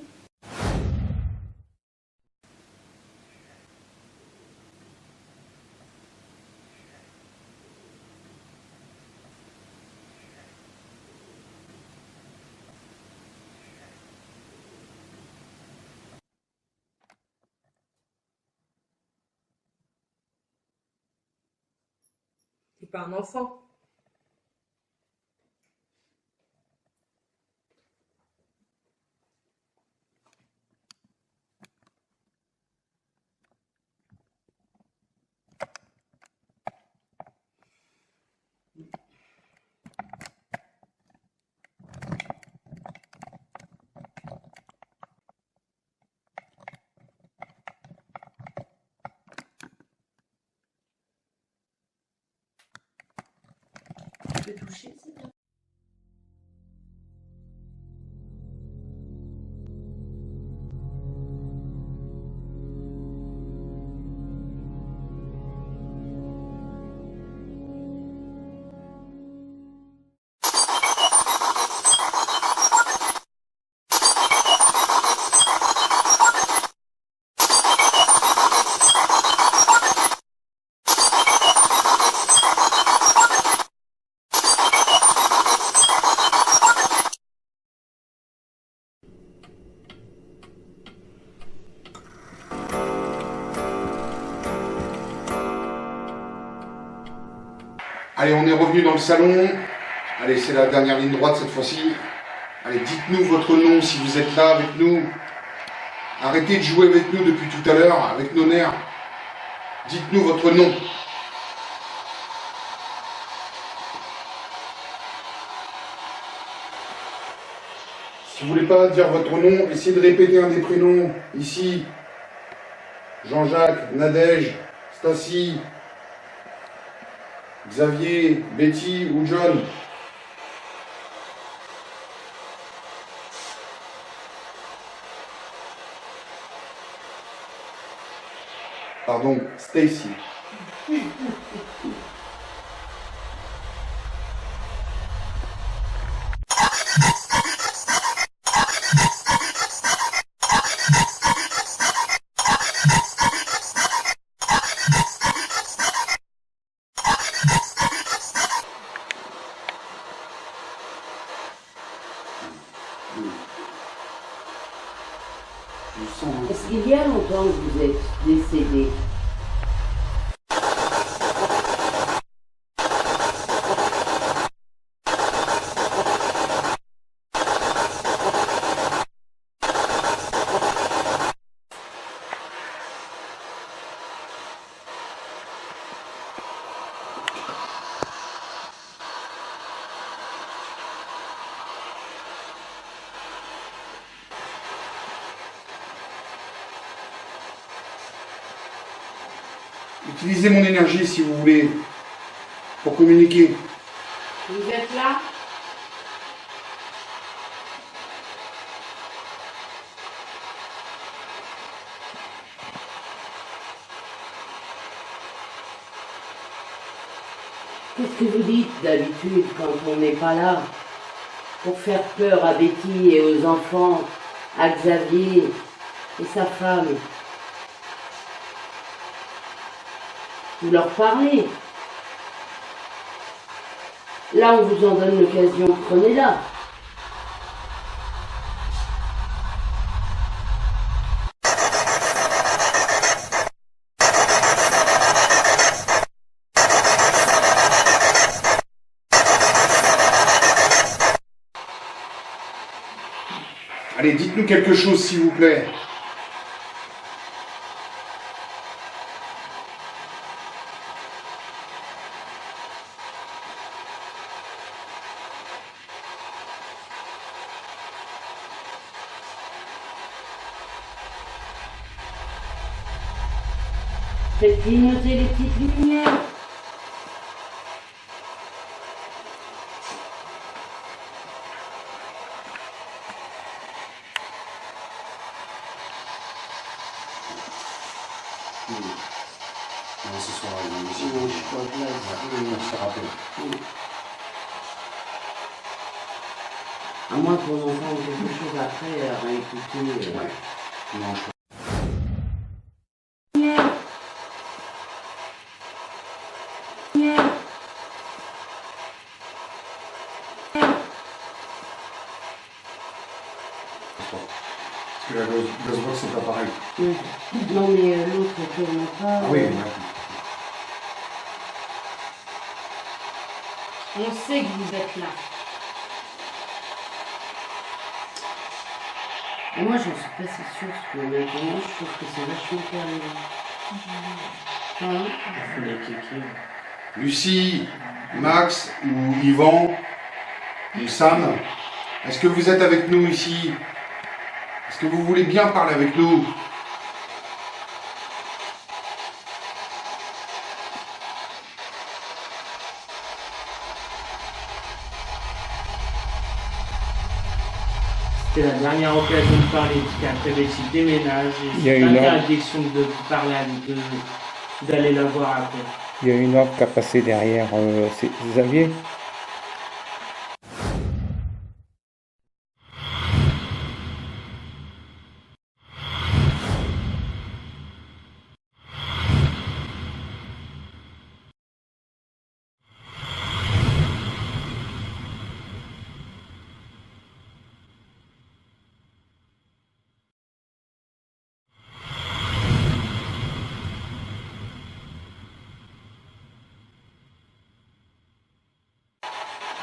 T'es pas un enfant. Tu peux toucher, c'est bien. Allez, on est revenu dans le salon. Allez, c'est la dernière ligne droite cette fois-ci. Allez, dites-nous votre nom si vous êtes là avec nous. Arrêtez de jouer avec nous depuis tout à l'heure, avec nos nerfs. Dites-nous votre nom. Si vous voulez pas dire votre nom, essayez de répéter un des prénoms. Ici, Jean-Jacques, Nadège, Stacy, Xavier, Betty ou John. Pardon, Stacy. Est-ce qu'il y a longtemps que vous êtes décédé? Utilisez mon énergie si vous voulez pour communiquer. Vous êtes là? Qu'est-ce que vous dites d'habitude quand on n'est pas là? Pour faire peur à Betty et aux enfants, à Xavier et sa femme. Vous leur parlez. Là, on vous en donne l'occasion, prenez-la. Allez, dites-nous quelque chose, s'il vous plaît. Faites clignoter les petites lumières. Non, ce soir, ils vont aussi. Oh, je suis pas là, on s'est rappelé. À moins qu'on entende quelque chose après, à réécouter. Ouais. Non, je Lumière. Lumière. pense pas. Parce que la Ghostbox, c'est pas pareil. Non, mais l'autre ne tourne pas. Ah oui, ouais. On sait que vous êtes là. Et moi, j'en suis pas si sûre, parce que maintenant, je trouve que c'est vachement calme. Hein? Les kékés. Lucie, Max ou Yvan ou Sam, est-ce que vous êtes avec nous ici? Est-ce que vous voulez bien parler avec nous? C'était la dernière occasion de parler, parce qu'après Betty déménage, Il y a et une c'est heure. interdiction de parler, d'aller la voir après. Il y a une ordre qui a passé derrière c'est Xavier.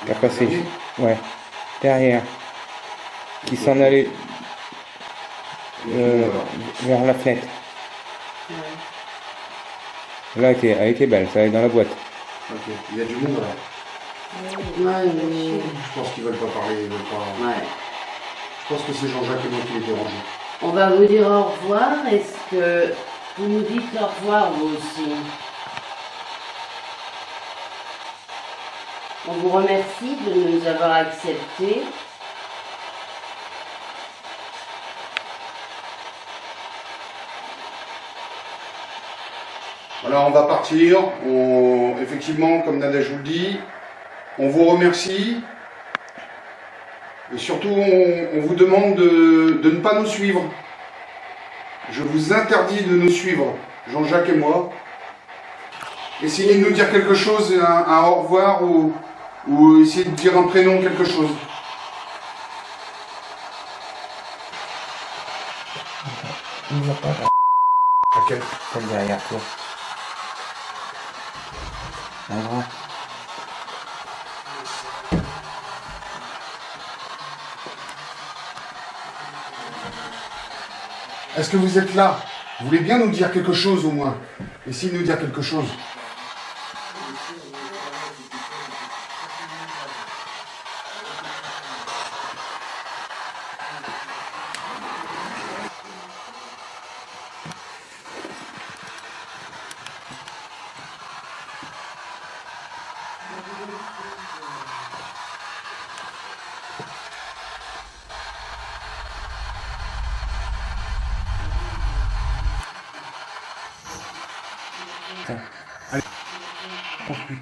Qui a passé, ouais, derrière. Qui s'en allait vers la fenêtre. Là, elle était belle, ça allait dans la boîte. Ok, il y a du monde là. Ouais, mais... Je pense qu'ils veulent pas parler, ils veulent pas... Ouais. Je pense que c'est Jean-Jacques et moi qui les dérangeons. On va vous dire au revoir. Est-ce que vous nous dites au revoir, vous aussi? On vous remercie de nous avoir acceptés. Alors on va partir, effectivement, comme Nadège vous le dit, on vous remercie. Et surtout, on vous demande de ne pas nous suivre. Je vous interdis de nous suivre, Jean-Jacques et moi. Essayez de nous dire quelque chose, un au revoir ou essayez de dire un prénom, quelque chose. Laquelle? Celle derrière toi. Un grand. Est-ce que vous êtes là? Vous voulez bien nous dire quelque chose au moins? Essayez de nous dire quelque chose.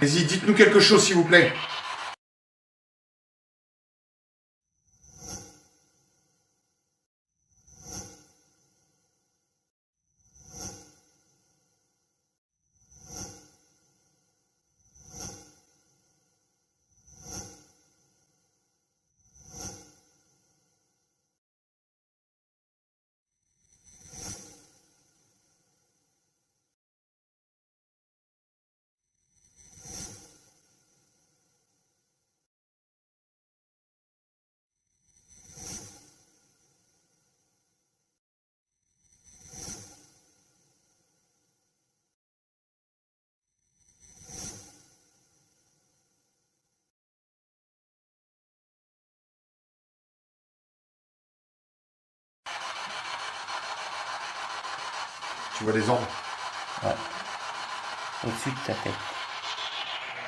Allez-y, dites-nous quelque chose, s'il vous plaît. Tu vois les ordres? Ouais. Au-dessus de ta tête.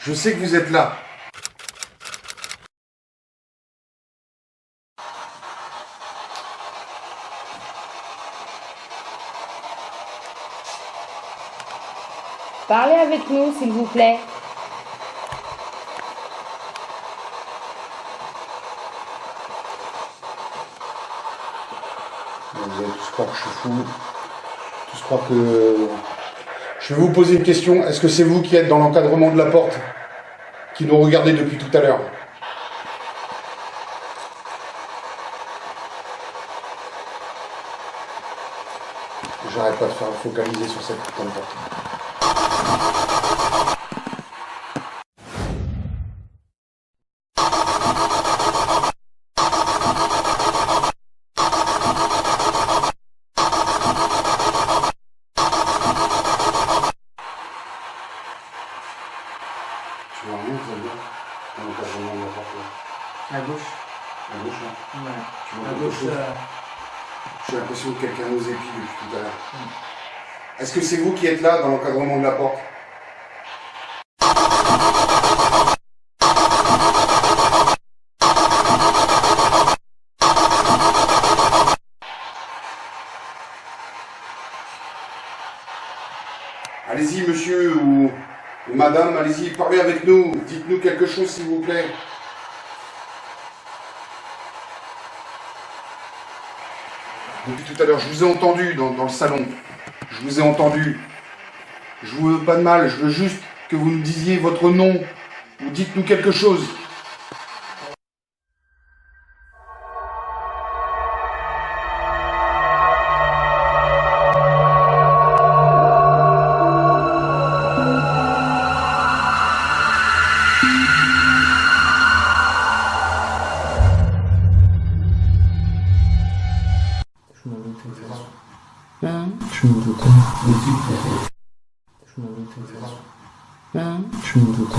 Je sais que vous êtes là. Parlez avec nous, s'il vous plaît. Vous allez tous croire que je suis fou. Tous croire que... Je vais vous poser une question. Est-ce que c'est vous qui êtes dans l'encadrement de la porte, qui nous regardez depuis tout à l'heure? J'arrête pas de faire focaliser sur cette putain de porte. Tu vois rien, ça vient dans l'encadrement de la porte là. À gauche. À gauche là. Ouais. Tu vois À quelque gauche. chose? J'ai l'impression que quelqu'un nous épie depuis tout à l'heure. Est-ce que c'est vous qui êtes là dans l'encadrement de la porte? Allez-y, monsieur ou madame, allez-y, parlez avec nous. Dites-nous quelque chose, s'il vous plaît. Depuis tout à l'heure, je vous ai entendu dans le salon. Je vous ai entendu. Je vous veux pas de mal, je veux juste que vous nous disiez votre nom. Ou dites-nous quelque chose. Je m'en doutais. Hein? Je m'en doutais. Je m'en doutais. Hein? Je m'en doutais.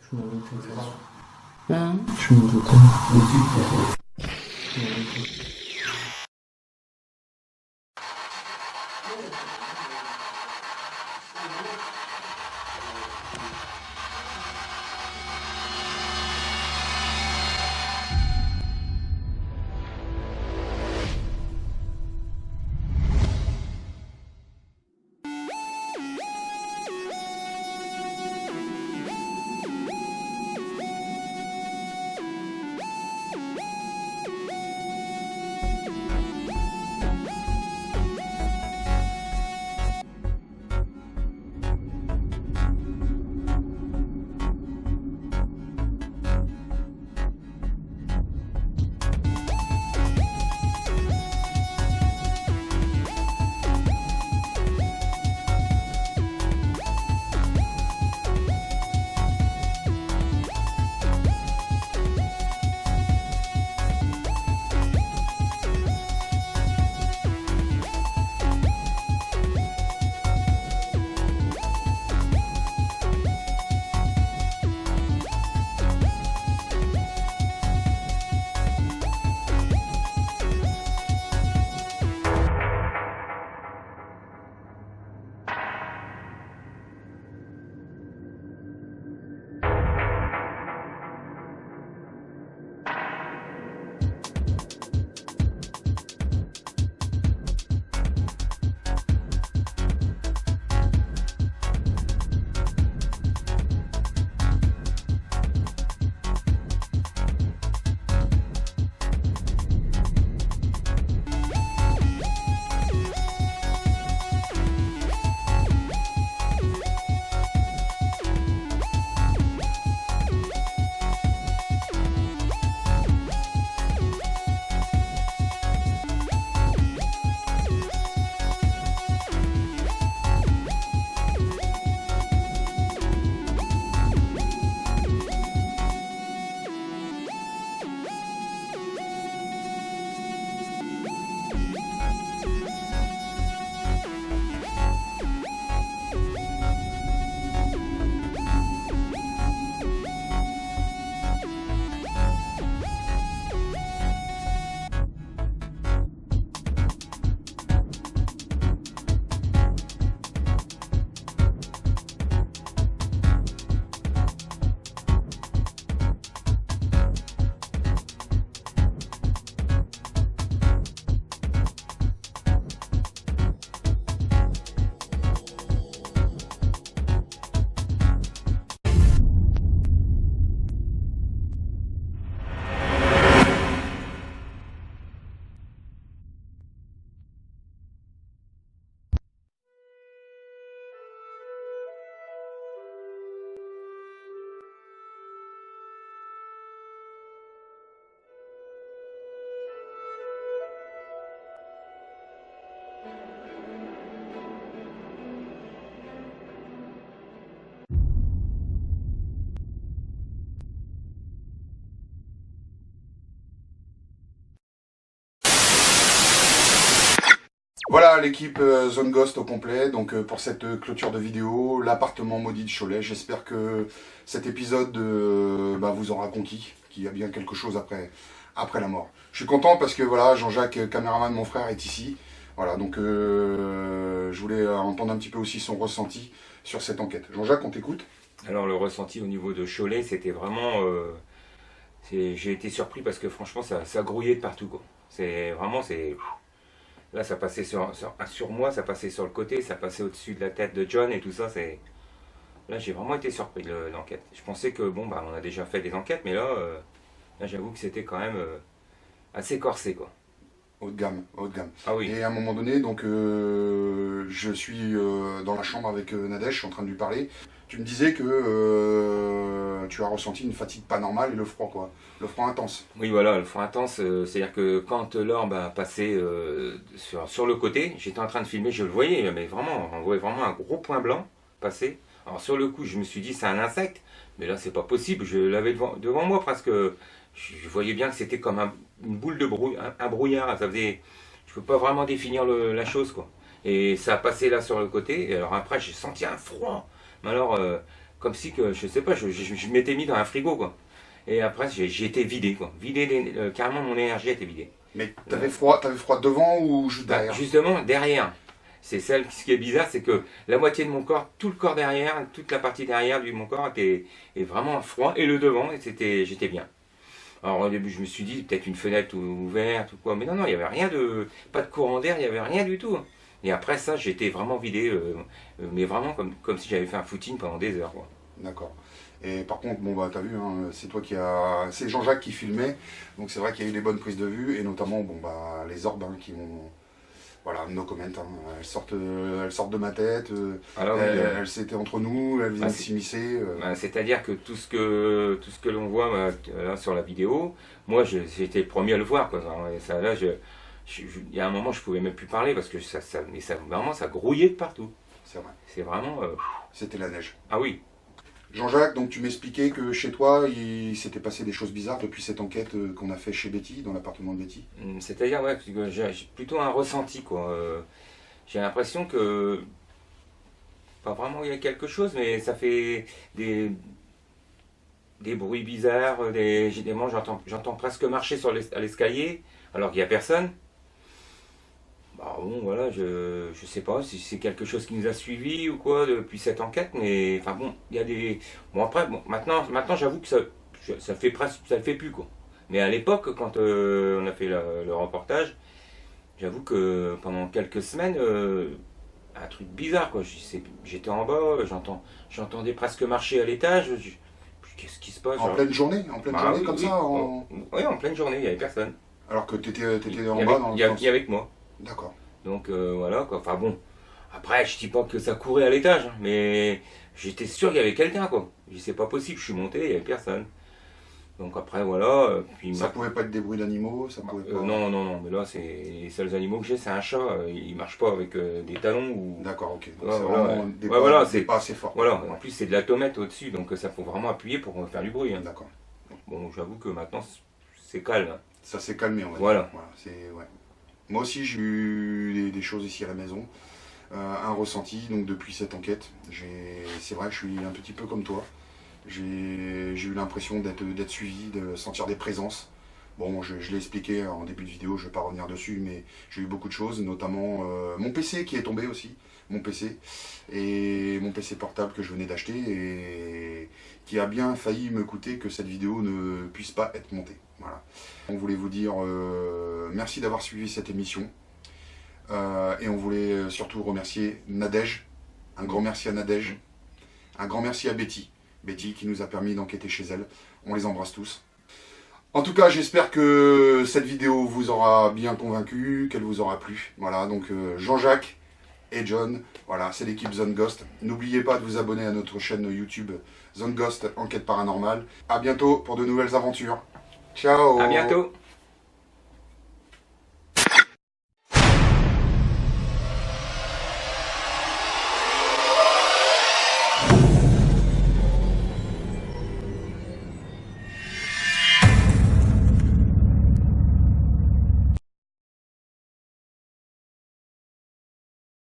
Je m'en doutais. Hein? Je m'en doutais. Voilà l'équipe Zone Ghost au complet, donc pour cette clôture de vidéo, l'appartement maudit de Cholet. J'espère que cet épisode vous aura conquis, qu'il y a bien quelque chose après la mort. Je suis content parce que voilà, Jean-Jacques, caméraman, mon frère, est ici. Voilà, donc je voulais entendre un petit peu aussi son ressenti sur cette enquête. Jean-Jacques, on t'écoute? Alors le ressenti au niveau de Cholet, c'était vraiment... j'ai été surpris parce que franchement, ça grouillait de partout, quoi. Là, ça passait sur moi, ça passait sur le côté, ça passait au-dessus de la tête de John et tout ça. Là, j'ai vraiment été surpris de l'enquête. Je pensais que, bon, on a déjà fait des enquêtes, mais là j'avoue que c'était quand même assez corsé, quoi. Haut de gamme, haut de gamme. Ah oui. Et à un moment donné, donc, je suis dans la chambre avec Nadège, je suis en train de lui parler. Tu me disais que tu as ressenti une fatigue pas normale et le froid, quoi. Le froid intense. Oui, voilà, le froid intense, c'est-à-dire que quand l'orbe a passé sur le côté, j'étais en train de filmer, je le voyais, mais vraiment, on voyait vraiment un gros point blanc passer. Alors sur le coup, je me suis dit, c'est un insecte, mais là, c'est pas possible, je l'avais devant moi presque. Je voyais bien que c'était comme une boule de un brouillard, ça faisait... Je peux pas vraiment définir la chose, quoi. Et ça a passé là sur le côté, et alors après, j'ai senti un froid. Mais alors, comme si que, je sais pas, je m'étais mis dans un frigo, quoi. Et après, j'ai été vidé, quoi. Carrément, mon énergie a été vidée. Mais t'avais froid devant ou juste derrière? Justement, derrière. Ce qui est bizarre, c'est que la moitié de mon corps, tout le corps derrière, toute la partie derrière de mon corps est vraiment froid, et le devant, j'étais bien. Alors au début, je me suis dit, peut-être une fenêtre ouverte ou quoi, mais non, il n'y avait rien pas de courant d'air, il n'y avait rien du tout. Et après ça, j'étais vraiment vidé, mais vraiment comme si j'avais fait un footing pendant des heures, quoi. D'accord. Et par contre, bon t'as vu, hein, c'est Jean-Jacques qui filmait, donc c'est vrai qu'il y a eu des bonnes prises de vue, et notamment, les orbes qui m'ont... Voilà, no comment, hein. Elles sortent de ma tête, elles étaient entre nous, elles viennent s'immiscer. C'est-à-dire que tout ce que l'on voit là, sur la vidéo, moi j'étais le premier à le voir, quoi. Et ça, là, il y a un moment, je pouvais même plus parler parce que vraiment, ça grouillait de partout. C'est vrai. C'est vraiment... C'était la neige. Ah oui. Jean-Jacques, donc tu m'expliquais que chez toi, il s'était passé des choses bizarres depuis cette enquête qu'on a fait chez Betty, dans l'appartement de Betty. C'est-à-dire, ouais, j'ai plutôt un ressenti, quoi. J'ai l'impression que... Pas vraiment il y a quelque chose, mais ça fait des bruits bizarres, j'entends presque marcher à l'escalier, alors qu'il n'y a personne. Bon, voilà, je sais pas si c'est quelque chose qui nous a suivis ou quoi depuis cette enquête, mais enfin bon, il y a des... Bon après, maintenant j'avoue que ça le fait plus, quoi. Mais à l'époque, quand on a fait le reportage, j'avoue que pendant quelques semaines, un truc bizarre, quoi. J'étais en bas, j'entendais presque marcher à l'étage. Qu'est-ce qui se passe? En pleine journée? En pleine journée, comme ça? Oui, en pleine journée, il n'y avait personne. Alors que tu étais en bas dans le sens... Il y avait avec moi. D'accord. Donc voilà, quoi. Enfin bon, après je dis pas que ça courait à l'étage, hein, mais j'étais sûr qu'il y avait quelqu'un, quoi. Je dis c'est pas possible, je suis monté, il n'y avait personne. Donc après voilà. Puis ça pouvait pas être des bruits d'animaux, ça pouvait pas... Non, mais là c'est les seuls animaux que j'ai, c'est un chat, il marche pas avec des talons ou... D'accord, ok. Ouais, c'est voilà, vraiment des pas assez fort. Voilà, en plus c'est de la tomate au-dessus, donc ça faut vraiment appuyer pour faire du bruit. Hein. D'accord. Bon, j'avoue que maintenant c'est calme. Hein. Ça s'est calmé, on va voilà. dire. Voilà, ouais. Moi aussi j'ai eu des choses ici à la maison, un ressenti donc depuis cette enquête. C'est vrai, je suis un petit peu comme toi. J'ai eu l'impression d'être suivi, de sentir des présences. Bon, je l'ai expliqué en début de vidéo, je ne vais pas revenir dessus, mais j'ai eu beaucoup de choses, notamment mon PC qui est tombé aussi, mon PC, et mon PC portable que je venais d'acheter, et qui a bien failli me coûter que cette vidéo ne puisse pas être montée. Voilà. On voulait vous dire merci d'avoir suivi cette émission, et on voulait surtout remercier Nadège, un grand merci à Nadège, un grand merci à Betty qui nous a permis d'enquêter chez elle. On les embrasse tous. En tout cas, j'espère que cette vidéo vous aura bien convaincu, qu'elle vous aura plu. Voilà, donc Jean-Jacques et John, voilà, c'est l'équipe Zone Ghost. N'oubliez pas de vous abonner à notre chaîne YouTube Zone Ghost Enquête Paranormale. A bientôt pour de nouvelles aventures. Ciao. À bientôt.